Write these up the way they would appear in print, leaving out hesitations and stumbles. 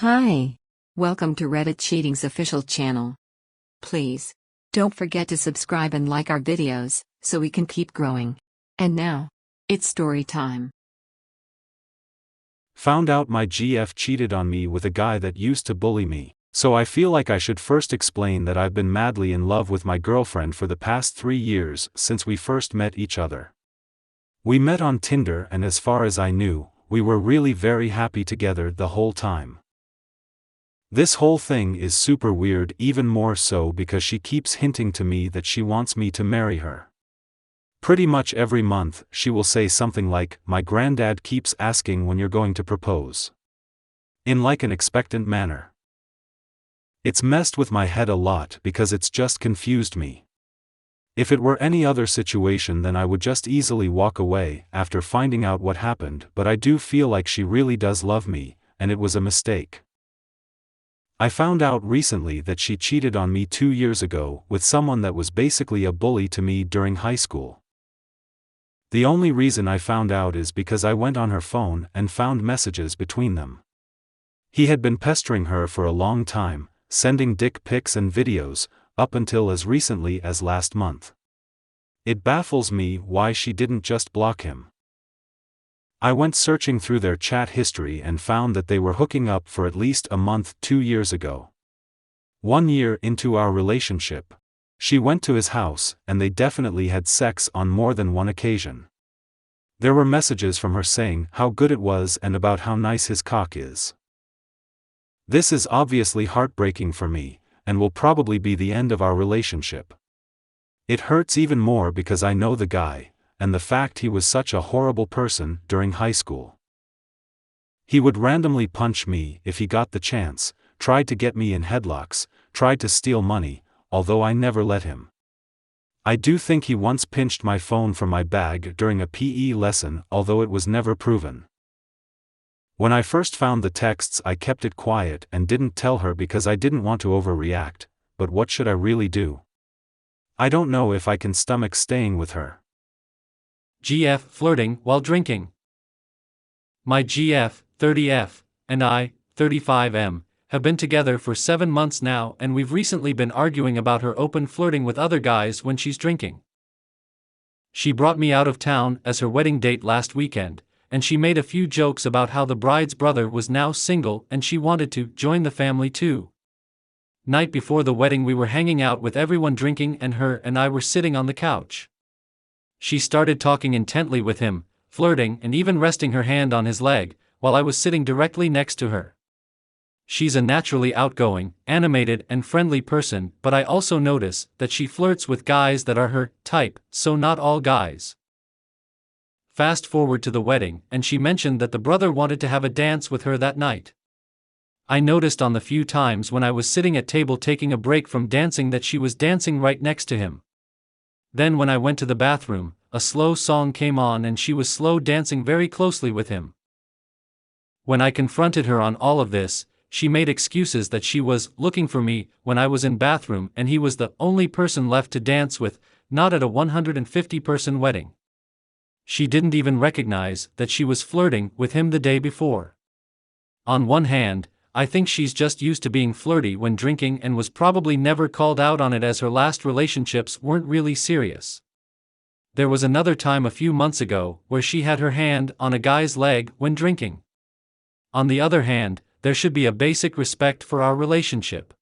Hi. Welcome to Reddit Cheating's official channel. Please, don't forget to subscribe and like our videos, so we can keep growing. And now, it's story time. Found out my GF cheated on me with a guy that used to bully me, so I feel like I should first explain that I've been madly in love with my girlfriend for the past 3 years since we first met each other. We met on Tinder, and as far as I knew, we were really very happy together the whole time. This whole thing is super weird, even more so because she keeps hinting to me that she wants me to marry her. Pretty much every month, she will say something like, "My granddad keeps asking when you're going to propose." In like an expectant manner. It's messed with my head a lot because it's just confused me. If it were any other situation, then I would just easily walk away after finding out what happened, but I do feel like she really does love me, and it was a mistake. I found out recently that she cheated on me 2 years ago with someone that was basically a bully to me during high school. The only reason I found out is because I went on her phone and found messages between them. He had been pestering her for a long time, sending dick pics and videos, up until as recently as last month. It baffles me why she didn't just block him. I went searching through their chat history and found that they were hooking up for at least a month 2 years ago. 1 year into our relationship, she went to his house, and they definitely had sex on more than one occasion. There were messages from her saying how good it was and about how nice his cock is. This is obviously heartbreaking for me, and will probably be the end of our relationship. It hurts even more because I know the guy, and the fact he was such a horrible person during high school. He would randomly punch me if he got the chance, tried to get me in headlocks, tried to steal money, although I never let him. I do think he once pinched my phone from my bag during a PE lesson, although it was never proven. When I first found the texts, I kept it quiet and didn't tell her because I didn't want to overreact, but what should I really do? I don't know if I can stomach staying with her. GF flirting while drinking. My GF, 30F, and I, 35M, have been together for 7 months now, and we've recently been arguing about her open flirting with other guys when she's drinking. She brought me out of town as her wedding date last weekend, and she made a few jokes about how the bride's brother was now single and she wanted to join the family too. Night before the wedding, we were hanging out with everyone drinking, and her and I were sitting on the couch. She started talking intently with him, flirting and even resting her hand on his leg, while I was sitting directly next to her. She's a naturally outgoing, animated and friendly person, but I also notice that she flirts with guys that are her type, so not all guys. Fast forward to the wedding, and she mentioned that the brother wanted to have a dance with her that night. I noticed on the few times when I was sitting at table taking a break from dancing that she was dancing right next to him. Then when I went to the bathroom, a slow song came on and she was slow dancing very closely with him. When I confronted her on all of this, she made excuses that she was looking for me when I was in bathroom and he was the only person left to dance with, not at a 150-person wedding. She didn't even recognize that she was flirting with him the day before. On one hand, I think she's just used to being flirty when drinking and was probably never called out on it, as her last relationships weren't really serious. There was another time a few months ago where she had her hand on a guy's leg when drinking. On the other hand, there should be a basic respect for our relationship.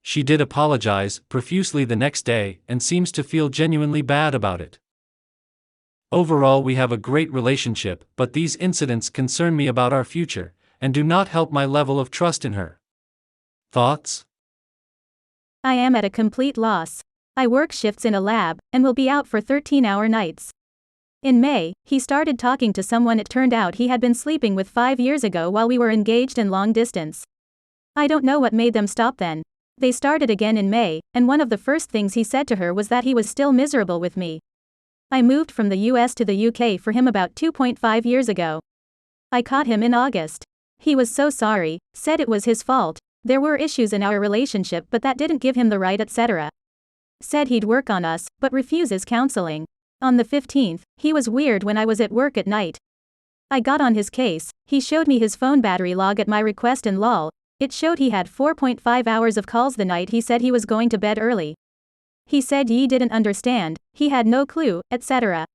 She did apologize profusely the next day and seems to feel genuinely bad about it. Overall, we have a great relationship, but these incidents concern me about our future, and do not help my level of trust in her. Thoughts? I am at a complete loss. I work shifts in a lab, and will be out for 13-hour nights. In May, he started talking to someone it turned out he had been sleeping with 5 years ago while we were engaged in long distance. I don't know what made them stop then. They started again in May, and one of the first things he said to her was that he was still miserable with me. I moved from the US to the UK for him about 2.5 years ago. I caught him in August. He was so sorry, said it was his fault, there were issues in our relationship but that didn't give him the right, etc. Said he'd work on us, but refuses counseling. On the 15th, he was weird when I was at work at night. I got on his case. He showed me his phone battery log at my request and lol, it showed he had 4.5 hours of calls the night he said he was going to bed early. He said he didn't understand, he had no clue, etc.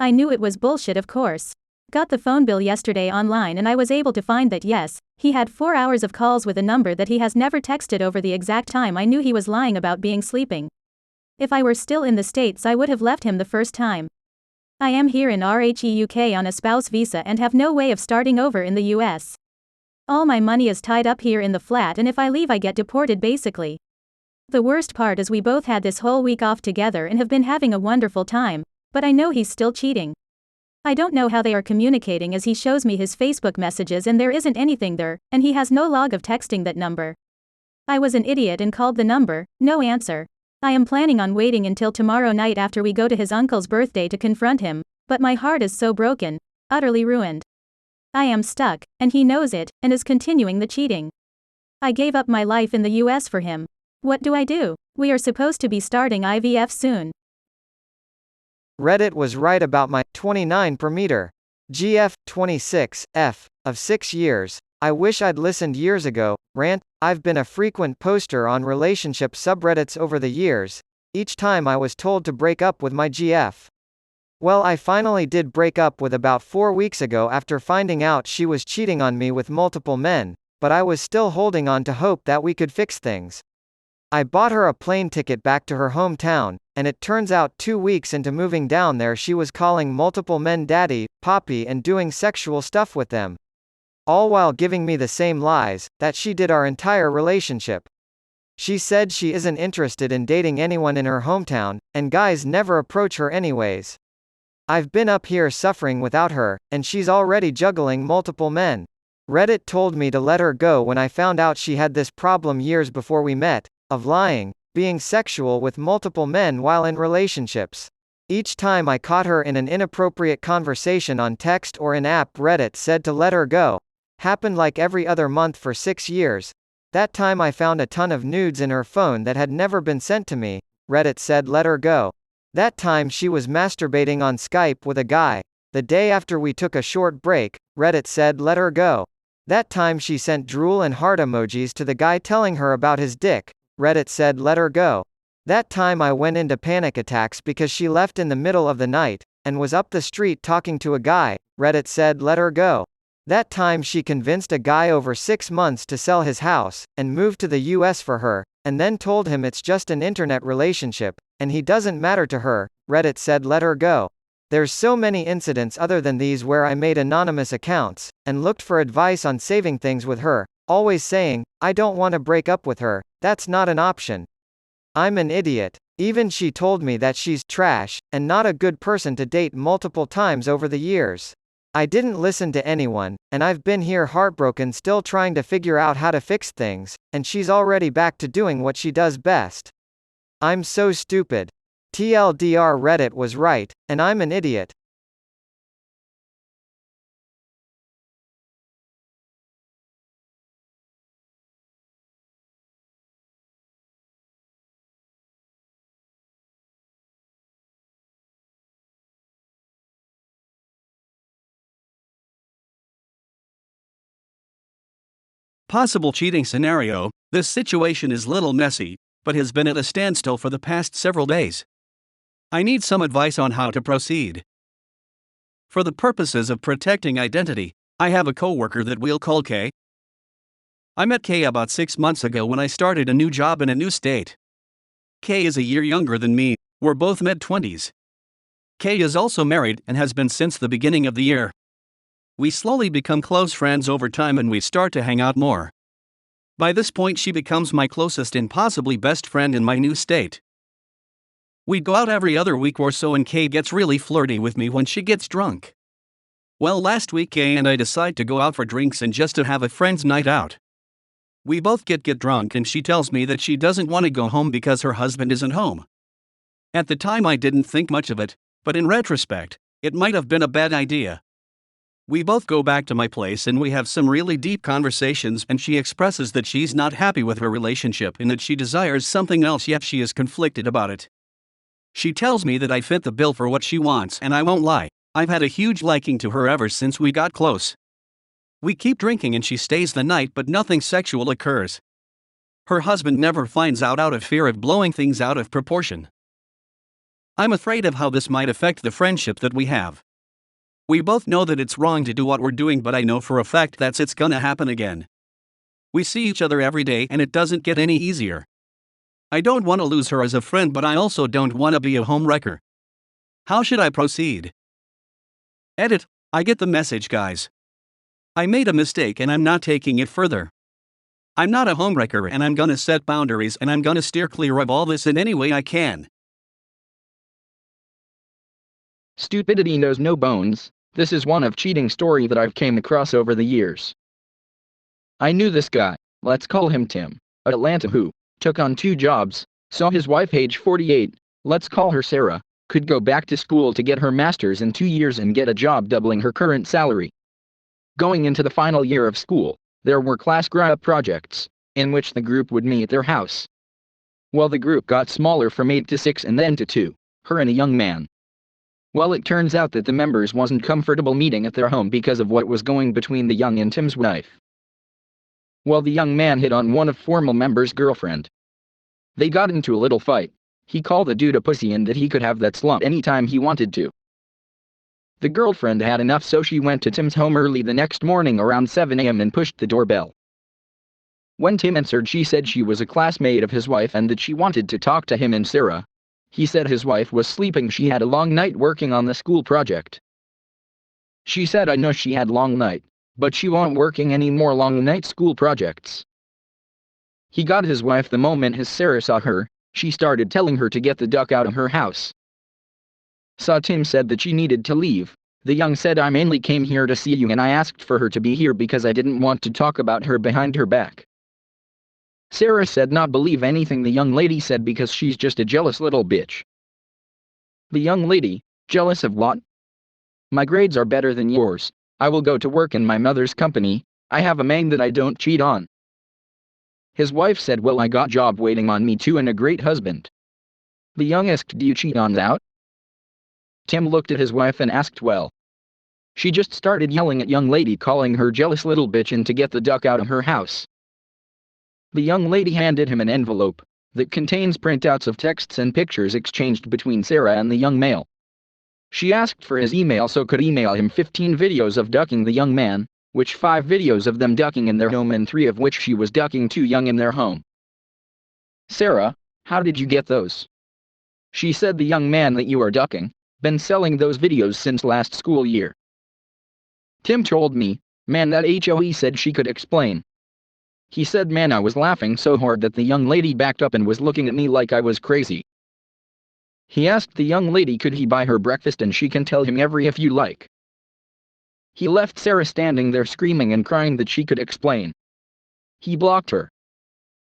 I knew it was bullshit, of course. Got the phone bill yesterday online and I was able to find that yes, he had 4 hours of calls with a number that he has never texted over the exact time. I knew he was lying about being sleeping. If I were still in the States I would have left him the first time. I am here in RHEUK on a spouse visa and have no way of starting over in the US. All my money is tied up here in the flat and if I leave I get deported basically. The worst part is we both had this whole week off together and have been having a wonderful time, but I know he's still cheating. I don't know how they are communicating as he shows me his Facebook messages and there isn't anything there, and he has no log of texting that number. I was an idiot and called the number, no answer. I am planning on waiting until tomorrow night after we go to his uncle's birthday to confront him, but my heart is so broken, utterly ruined. I am stuck, and he knows it, and is continuing the cheating. I gave up my life in the US for him. What do I do? We are supposed to be starting IVF soon. Reddit was right about my 29 per meter. GF 26 F of 6 years. I wish I'd listened years ago. Rant. I've been a frequent poster on relationship subreddits over the years. Each time I was told to break up with my GF. Well, I finally did break up with about 4 weeks ago after finding out she was cheating on me with multiple men, but I was still holding on to hope that we could fix things. I bought her a plane ticket back to her hometown, and it turns out 2 weeks into moving down there she was calling multiple men daddy, poppy and doing sexual stuff with them. All while giving me the same lies, that she did our entire relationship. She said she isn't interested in dating anyone in her hometown, and guys never approach her anyways. I've been up here suffering without her, and she's already juggling multiple men. Reddit told me to let her go when I found out she had this problem years before we met, of lying, being sexual with multiple men while in relationships. Each time I caught her in an inappropriate conversation on text or in app, Reddit said to let her go. Happened like every other month for 6 years. That time I found a ton of nudes in her phone that had never been sent to me. Reddit said let her go. That time she was masturbating on Skype with a guy. The day after we took a short break, Reddit said let her go. That time she sent drool and heart emojis to the guy telling her about his dick. Reddit said let her go. That time I went into panic attacks because she left in the middle of the night, and was up the street talking to a guy. Reddit said let her go. That time she convinced a guy over 6 months to sell his house, and moved to the US for her, and then told him it's just an internet relationship, and he doesn't matter to her. Reddit said let her go. There's so many incidents other than these where I made anonymous accounts, and looked for advice on saving things with her, always saying, I don't want to break up with her, that's not an option. I'm an idiot. Even she told me that she's trash, and not a good person to date multiple times over the years. I didn't listen to anyone, and I've been here heartbroken still trying to figure out how to fix things, and she's already back to doing what she does best. I'm so stupid. TLDR, Reddit was right, and I'm an idiot. Possible cheating scenario. This situation is little messy, but has been at a standstill for the past several days. I need some advice on how to proceed. For the purposes of protecting identity, I have a coworker that we'll call K. I met K about 6 months ago when I started a new job in a new state. K is a year younger than me, we're both mid-20s. K is also married and has been since the beginning of the year. We slowly become close friends over time and we start to hang out more. By this point she becomes my closest and possibly best friend in my new state. We go out every other week or so and Kay gets really flirty with me when she gets drunk. Well, last week Kay and I decide to go out for drinks and just to have a friend's night out. We both get drunk and she tells me that she doesn't want to go home because her husband isn't home. At the time I didn't think much of it, but in retrospect, it might have been a bad idea. We both go back to my place and we have some really deep conversations and she expresses that she's not happy with her relationship and that she desires something else, yet she is conflicted about it. She tells me that I fit the bill for what she wants and I won't lie, I've had a huge liking to her ever since we got close. We keep drinking and she stays the night, but nothing sexual occurs. Her husband never finds out of fear of blowing things out of proportion. I'm afraid of how this might affect the friendship that we have. We both know that it's wrong to do what we're doing, but I know for a fact that it's gonna happen again. We see each other every day and it doesn't get any easier. I don't want to lose her as a friend, but I also don't want to be a homewrecker. How should I proceed? Edit. I get the message, guys. I made a mistake and I'm not taking it further. I'm not a homewrecker and I'm gonna set boundaries and I'm gonna steer clear of all this in any way I can. Stupidity knows no bones. This is one of cheating story that I've came across over the years. I knew this guy, let's call him Tim, at Atlanta, who took on 2 jobs, saw his wife age 48, let's call her Sarah, could go back to school to get her master's in 2 years and get a job doubling her current salary. Going into the final year of school, there were class group projects, in which the group would meet at their house. Well, the group got smaller from 8 to 6 and then to 2, her and a young man. Well, it turns out that the members wasn't comfortable meeting at their home because of what was going between the young and Tim's wife. Well, the young man hit on one of formal member's girlfriend. They got into a little fight. He called the dude a pussy and that he could have that slut anytime he wanted to. The girlfriend had enough, so she went to Tim's home early the next morning around 7 a.m. and pushed the doorbell. When Tim answered, she said she was a classmate of his wife and that she wanted to talk to him and Sarah. He said his wife was sleeping, she had a long night working on the school project. She said, I know she had long night, but she won't working any more long night school projects. He got his wife the moment his Sarah saw her. She started telling her to get the duck out of her house. So Tim said that she needed to leave. The young said, I mainly came here to see you and I asked for her to be here because I didn't want to talk about her behind her back. Sarah said not believe anything the young lady said because she's just a jealous little bitch. The young lady, jealous of what? My grades are better than yours. I will go to work in my mother's company. I have a man that I don't cheat on. His wife said, well, I got job waiting on me too and a great husband. The young asked, do you cheat on that? Tim looked at his wife and asked, well. She just started yelling at young lady, calling her jealous little bitch and to get the duck out of her house. The young lady handed him an envelope that contains printouts of texts and pictures exchanged between Sarah and the young male. She asked for his email so could email him 15 videos of ducking the young man, which 5 videos of them ducking in their home and 3 of which she was ducking 2 young in their home. Sarah, how did you get those? She said, the young man that you are ducking, been selling those videos since last school year. Tim told me, man, that HOE said she could explain. He said, man, I was laughing so hard that the young lady backed up and was looking at me like I was crazy. He asked the young lady could he buy her breakfast and she can tell him every if you like. He left Sarah standing there screaming and crying that she could explain. He blocked her,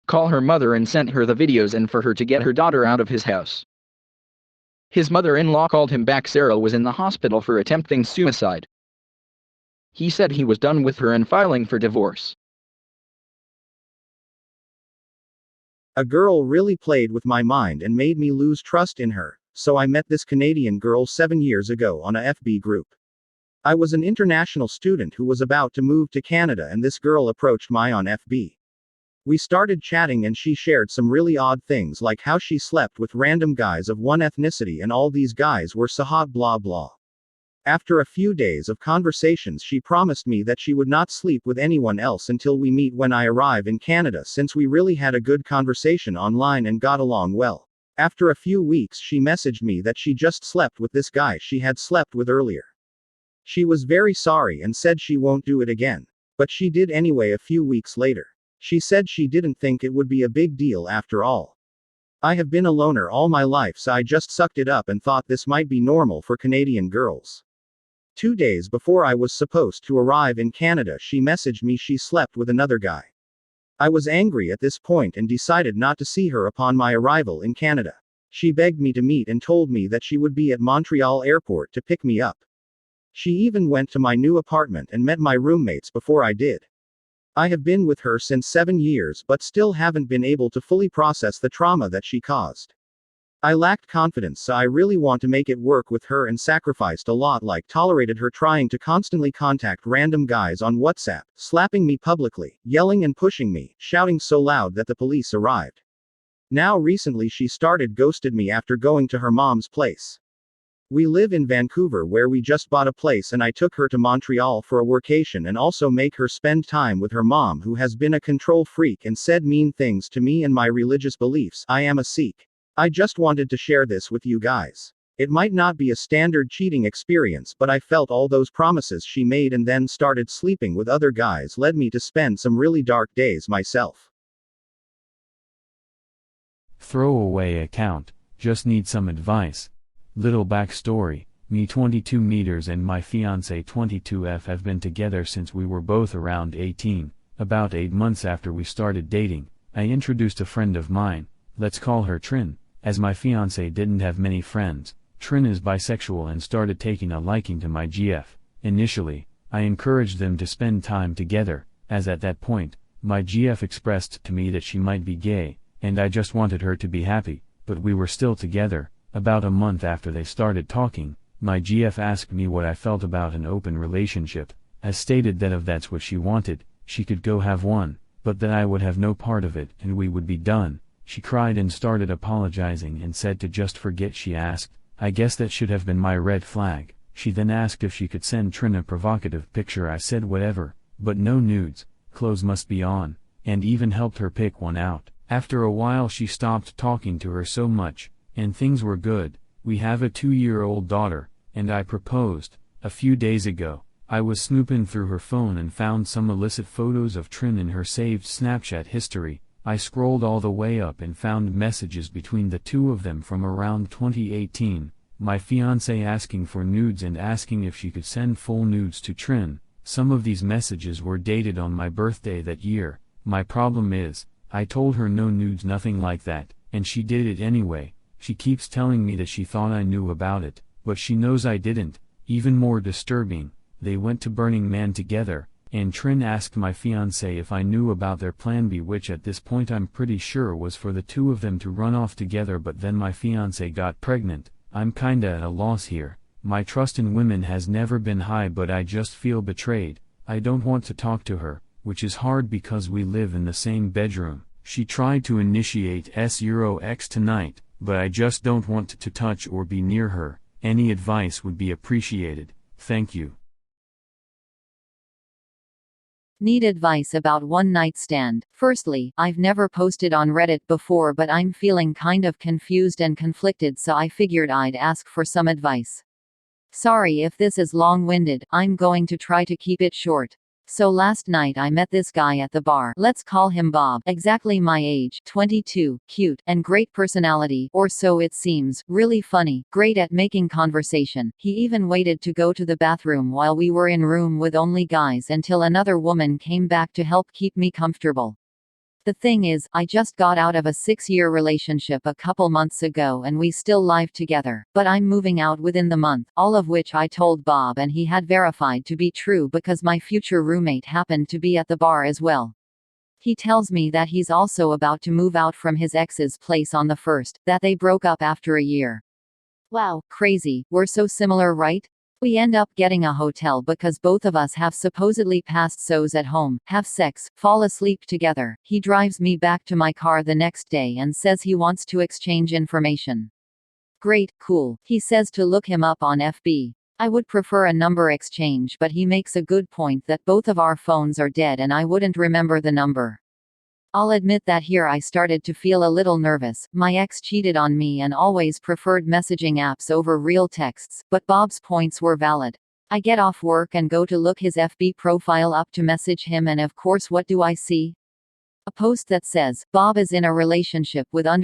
called her mother and sent her the videos and for her to get her daughter out of his house. His mother-in-law called him back. Sarah was in the hospital for attempting suicide. He said he was done with her and filing for divorce. A girl really played with my mind and made me lose trust in her, so I met this Canadian girl 7 years ago on a FB group. I was an international student who was about to move to Canada and this girl approached me on FB. We started chatting and she shared some really odd things like how she slept with random guys of one ethnicity and all these guys were Sahat blah blah. After a few days of conversations she promised me that she would not sleep with anyone else until we meet when I arrive in Canada, since we really had a good conversation online and got along well. After a few weeks she messaged me that she just slept with this guy she had slept with earlier. She was very sorry and said she won't do it again. But she did anyway a few weeks later. She said she didn't think it would be a big deal after all. I have been a loner all my life, so I just sucked it up and thought this might be normal for Canadian girls. 2 days before I was supposed to arrive in Canada she messaged me she slept with another guy. I was angry at this point and decided not to see her upon my arrival in Canada. She begged me to meet and told me that she would be at Montreal airport to pick me up. She even went to my new apartment and met my roommates before I did. I have been with her since 7 years but still haven't been able to fully process the trauma that she caused. I lacked confidence, so I really want to make it work with her and sacrificed a lot, like tolerated her trying to constantly contact random guys on WhatsApp, slapping me publicly, yelling and pushing me, shouting so loud that the police arrived. Now recently she started ghosted me after going to her mom's place. We live in Vancouver where we just bought a place, and I took her to Montreal for a workation and also make her spend time with her mom, who has been a control freak and said mean things to me and my religious beliefs. I am a Sikh. I just wanted to share this with you guys. It might not be a standard cheating experience, but I felt all those promises she made and then started sleeping with other guys led me to spend some really dark days myself. Throwaway account, just need some advice. Little backstory, me 22 meters and my fiancé 22F have been together since we were both around 18, about 8 months after we started dating. I introduced a friend of mine, let's call her Trin, as my fiancé didn't have many friends. Trin is bisexual and started taking a liking to my GF. Initially, I encouraged them to spend time together, as at that point, my GF expressed to me that she might be gay, and I just wanted her to be happy, but we were still together. About a month after they started talking, my GF asked me what I felt about an open relationship. I stated that if that's what she wanted, she could go have one, but that I would have no part of it and we would be done. She cried and started apologizing and said to just forget. She asked, I guess that should have been my red flag. She then asked if she could send Trin a provocative picture. I said whatever, but no nudes, clothes must be on, and even helped her pick one out. After a while she stopped talking to her so much, and things were good. We have a 2-year-old daughter, and I proposed. A few days ago, I was snooping through her phone and found some illicit photos of Trin in her saved Snapchat history. I scrolled all the way up and found messages between the two of them from around 2018, my fiancé asking for nudes and asking if she could send full nudes to Trin. Some of these messages were dated on my birthday that year. My problem is, I told her no nudes, nothing like that, and she did it anyway. She keeps telling me that she thought I knew about it, but she knows I didn't. Even more disturbing, they went to Burning Man together, and Trin asked my fiancé if I knew about their plan B, which at this point I'm pretty sure was for the two of them to run off together, but then my fiancé got pregnant. I'm kinda at a loss here. My trust in women has never been high, but I just feel betrayed. I don't want to talk to her, which is hard because we live in the same bedroom. She tried to initiate S-X tonight, but I just don't want to touch or be near her. Any advice would be appreciated. Thank you. Need advice about one night stand. Firstly, I've never posted on Reddit before, but I'm feeling kind of confused and conflicted, so I figured I'd ask for some advice. Sorry if this is long-winded, I'm going to try to keep it short. So last night I met this guy at the bar. Let's call him Bob. Exactly my age, 22, cute, and great personality, or so it seems, really funny, great at making conversation. He even waited to go to the bathroom while we were in room with only guys until another woman came back to help keep me comfortable. The thing is, I just got out of a 6-year relationship a couple months ago and we still live together, but I'm moving out within the month, all of which I told Bob and he had verified to be true because my future roommate happened to be at the bar as well. He tells me that he's also about to move out from his ex's place on the 1st, that they broke up after a year. Wow, crazy, we're so similar, right? We end up getting a hotel because both of us have supposedly passed SOs at home, have sex, fall asleep together. He drives me back to my car the next day and says he wants to exchange information. Great, cool. He says to look him up on FB. I would prefer a number exchange, but he makes a good point that both of our phones are dead and I wouldn't remember the number. I'll admit that here I started to feel a little nervous. My ex cheated on me and always preferred messaging apps over real texts, but Bob's points were valid. I get off work and go to look his FB profile up to message him, and of course what do I see? A post that says, Bob is in a relationship with on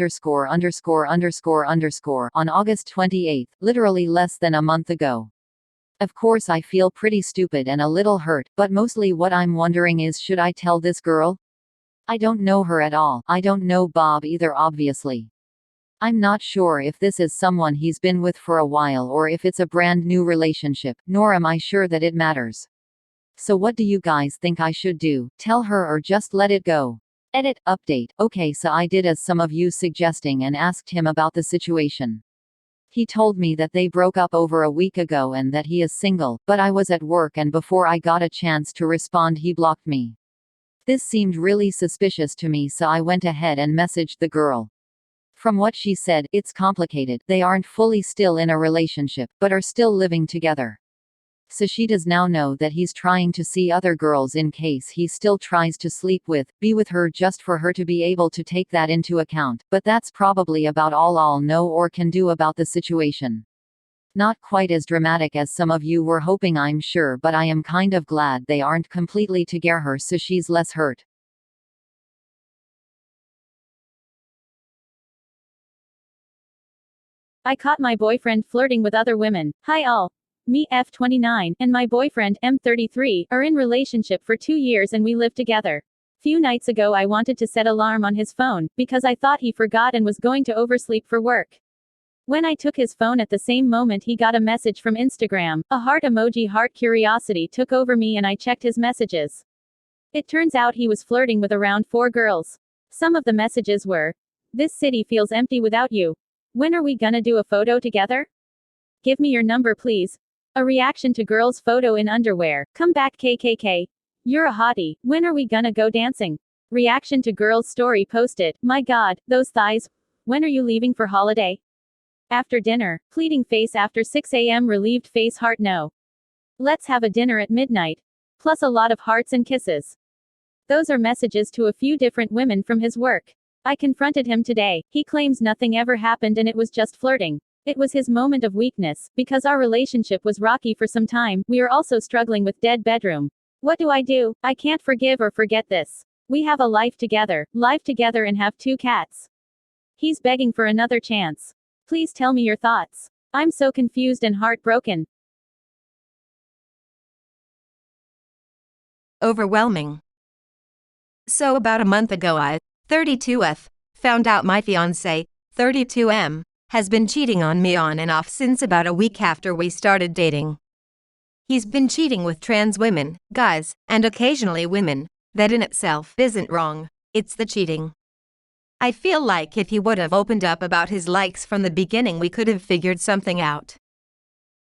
August 28, literally less than a month ago. Of course I feel pretty stupid and a little hurt, but mostly what I'm wondering is, should I tell this girl? I don't know her at all. I don't know Bob either, obviously. I'm not sure if this is someone he's been with for a while or if it's a brand new relationship, nor am I sure that it matters. So what do you guys think I should do? Tell her or just let it go? Edit, update. Okay, so I did as some of you suggesting and asked him about the situation. He told me that they broke up over a week ago and that he is single, but I was at work and before I got a chance to respond he blocked me. This seemed really suspicious to me, so I went ahead and messaged the girl. From what she said, it's complicated. They aren't fully still in a relationship, but are still living together. So she does now know that he's trying to see other girls in case he still tries to sleep with, be with her, just for her to be able to take that into account, but that's probably about all I'll know or can do about the situation. Not quite as dramatic as some of you were hoping, I'm sure, but I am kind of glad they aren't completely together so she's less hurt. I caught my boyfriend flirting with other women. Hi all. Me F29 and my boyfriend M33 are in relationship for 2 years and we live together. Few nights ago I wanted to set alarm on his phone because I thought he forgot and was going to oversleep for work. When I took his phone at the same moment he got a message from Instagram, a heart emoji. Heart curiosity took over me and I checked his messages. It turns out he was flirting with around 4 girls. Some of the messages were, "This city feels empty without you. When are we gonna do a photo together? Give me your number please." A reaction to girl's photo in underwear. "Come back KKK. You're a hottie. When are we gonna go dancing?" Reaction to girl's story posted. "My god, those thighs. When are you leaving for holiday?" After dinner. Pleading face after 6 a.m. Relieved face heart no. Let's have a dinner at midnight. Plus a lot of hearts and kisses. Those are messages to a few different women from his work. I confronted him today. He claims nothing ever happened and it was just flirting. It was his moment of weakness, because our relationship was rocky for some time. We are also struggling with dead bedroom. What do? I can't forgive or forget this. We have a life together and have 2 cats. He's begging for another chance. Please tell me your thoughts. I'm so confused and heartbroken. Overwhelming. So about a month ago I, 32F, found out my fiancé, 32M, has been cheating on me on and off since about a week after we started dating. He's been cheating with trans women, guys, and occasionally women. That in itself isn't wrong, it's the cheating. I feel like if he would have opened up about his likes from the beginning we could have figured something out.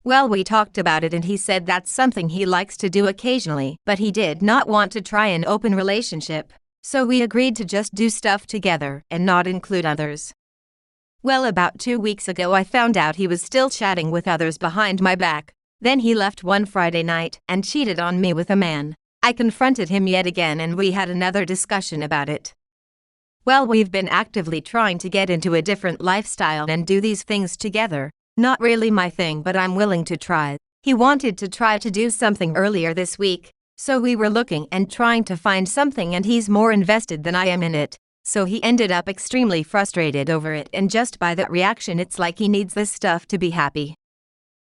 Well, we talked about it and he said that's something he likes to do occasionally, but he did not want to try an open relationship, so we agreed to just do stuff together and not include others. Well, about 2 weeks ago I found out he was still chatting with others behind my back. Then he left one Friday night and cheated on me with a man. I confronted him yet again and we had another discussion about it. Well, we've been actively trying to get into a different lifestyle and do these things together. Not really my thing, but I'm willing to try. He wanted to try to do something earlier this week, so we were looking and trying to find something and he's more invested than I am in it. So he ended up extremely frustrated over it, and just by that reaction it's like he needs this stuff to be happy.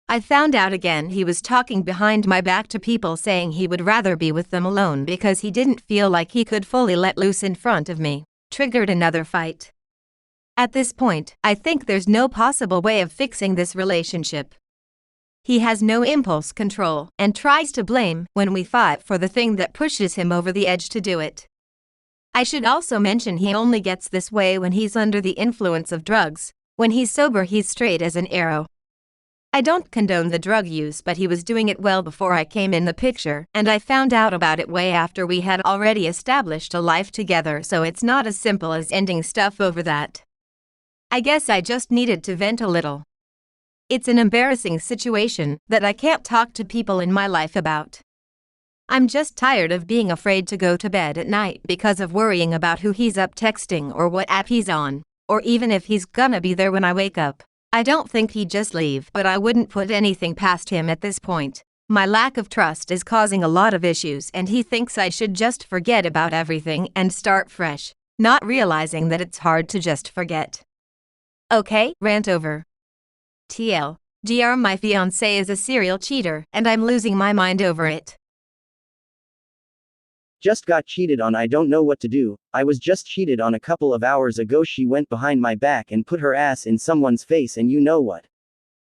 I found out again he was talking behind my back to people saying he would rather be with them alone because he didn't feel like he could fully let loose in front of me. Triggered another fight. At this point, I think there's no possible way of fixing this relationship. He has no impulse control and tries to blame when we fight for the thing that pushes him over the edge to do it. I should also mention he only gets this way when he's under the influence of drugs. When he's sober he's straight as an arrow. I don't condone the drug use, but he was doing it well before I came in the picture, and I found out about it way after we had already established a life together, so it's not as simple as ending stuff over that. I guess I just needed to vent a little. It's an embarrassing situation that I can't talk to people in my life about. I'm just tired of being afraid to go to bed at night because of worrying about who he's up texting or what app he's on, or even if he's gonna be there when I wake up. I don't think he'd just leave, but I wouldn't put anything past him at this point. My lack of trust is causing a lot of issues and he thinks I should just forget about everything and start fresh, not realizing that it's hard to just forget. Okay, rant over. TLDR, my fiancé is a serial cheater and I'm losing my mind over it. Just got cheated on. I don't know what to do. I was just cheated on a couple of hours ago. She went behind my back and put her ass in someone's face, and you know what?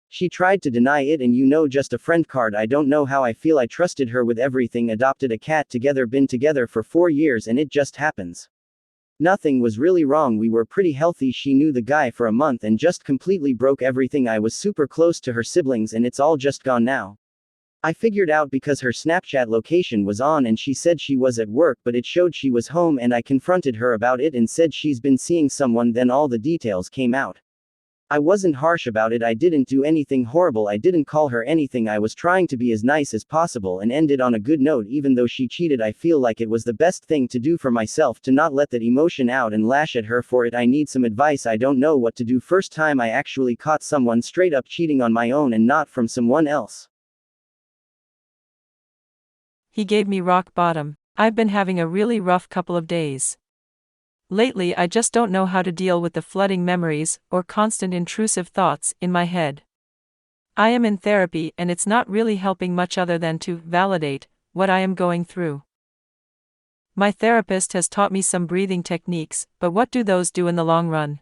She tried to deny it, and just a friend card. I don't know how I feel. I trusted her with everything, adopted a cat together, been together for 4 years, and it just happens. Nothing was really wrong, we were pretty healthy. She knew the guy for a month and just completely broke everything. I was super close to her siblings and it's all just gone now. I figured out because her Snapchat location was on and she said she was at work, but it showed she was home, and I confronted her about it and said she's been seeing someone. Then all the details came out. I wasn't harsh about it, I didn't do anything horrible, I didn't call her anything, I was trying to be as nice as possible and ended on a good note. Even though she cheated, I feel like it was the best thing to do for myself to not let that emotion out and lash at her for it. I need some advice, I don't know what to do. First time I actually caught someone straight up cheating on my own and not from someone else. He gave me rock bottom. I've been having a really rough couple of days. Lately, I just don't know how to deal with the flooding memories or constant intrusive thoughts in my head. I am in therapy and it's not really helping much other than to validate what I am going through. My therapist has taught me some breathing techniques, but what do those do in the long run?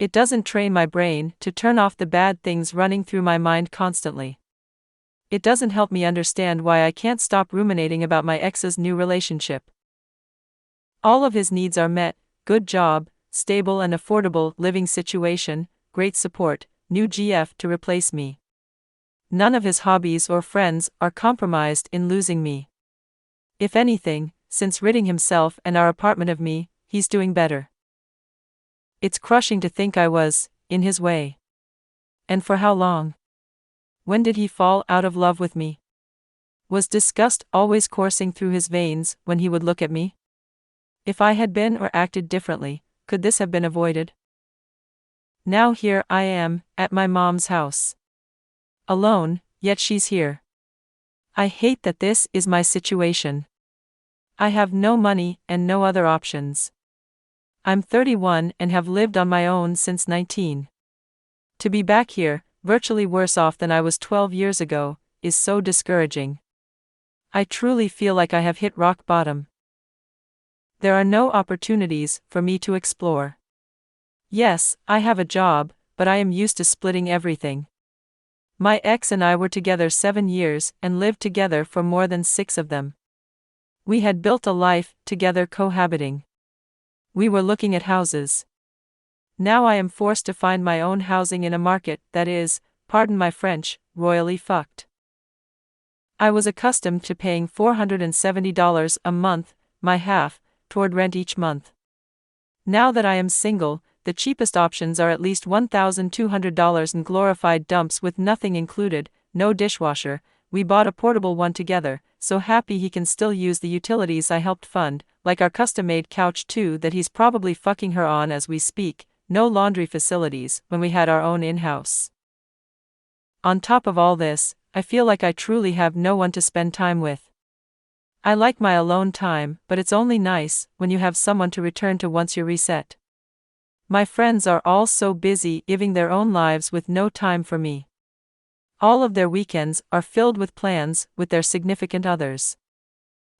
It doesn't train my brain to turn off the bad things running through my mind constantly. It doesn't help me understand why I can't stop ruminating about my ex's new relationship. All of his needs are met: good job, stable and affordable living situation, great support, new GF to replace me. None of his hobbies or friends are compromised in losing me. If anything, since ridding himself and our apartment of me, he's doing better. It's crushing to think I was in his way. And for how long? When did he fall out of love with me? Was disgust always coursing through his veins when he would look at me? If I had been or acted differently, could this have been avoided? Now here I am, at my mom's house. Alone, yet she's here. I hate that this is my situation. I have no money and no other options. I'm 31 and have lived on my own since 19. To be back here, virtually worse off than I was 12 years ago, is so discouraging. I truly feel like I have hit rock bottom. There are no opportunities for me to explore. Yes, I have a job, but I am used to splitting everything. My ex and I were together 7 years and lived together for more than 6 of them. We had built a life together cohabiting. We were looking at houses. Now I am forced to find my own housing in a market that is, pardon my French, royally fucked. I was accustomed to paying $470 a month, my half, toward rent each month. Now that I am single, the cheapest options are at least $1,200 in glorified dumps with nothing included, no dishwasher. We bought a portable one together, so happy he can still use the utilities I helped fund, like our custom-made couch too that he's probably fucking her on as we speak. No laundry facilities when we had our own in-house. On top of all this, I feel like I truly have no one to spend time with. I like my alone time, but it's only nice when you have someone to return to once you're reset. My friends are all so busy living their own lives with no time for me. All of their weekends are filled with plans with their significant others.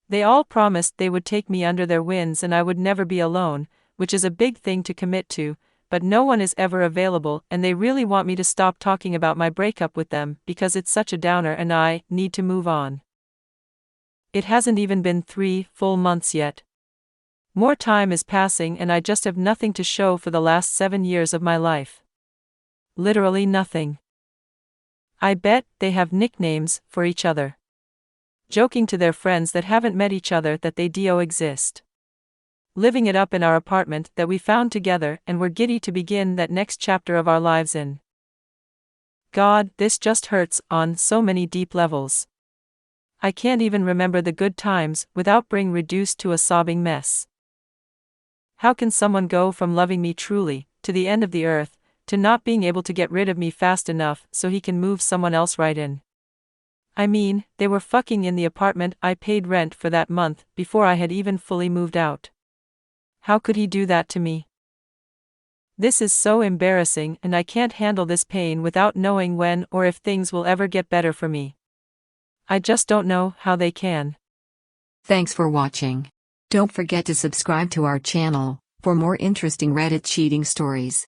They all promised they would take me under their wings and I would never be alone, which is a big thing to commit to, but no one is ever available and they really want me to stop talking about my breakup with them because it's such a downer and I need to move on. It hasn't even been 3 full months yet. More time is passing and I just have nothing to show for the last 7 years of my life. Literally nothing. I bet they have nicknames for each other. Joking to their friends that haven't met each other that they do exist. Living it up in our apartment that we found together and we're giddy to begin that next chapter of our lives in. God, this just hurts on so many deep levels. I can't even remember the good times without being reduced to a sobbing mess. How can someone go from loving me truly, to the end of the earth, to not being able to get rid of me fast enough so he can move someone else right in? I mean, they were fucking in the apartment I paid rent for that month before I had even fully moved out. How could he do that to me? This is so embarrassing and I can't handle this pain without knowing when or if things will ever get better for me. I just don't know how they can. Thanks for watching. Don't forget to subscribe to our channel for more interesting Reddit cheating stories.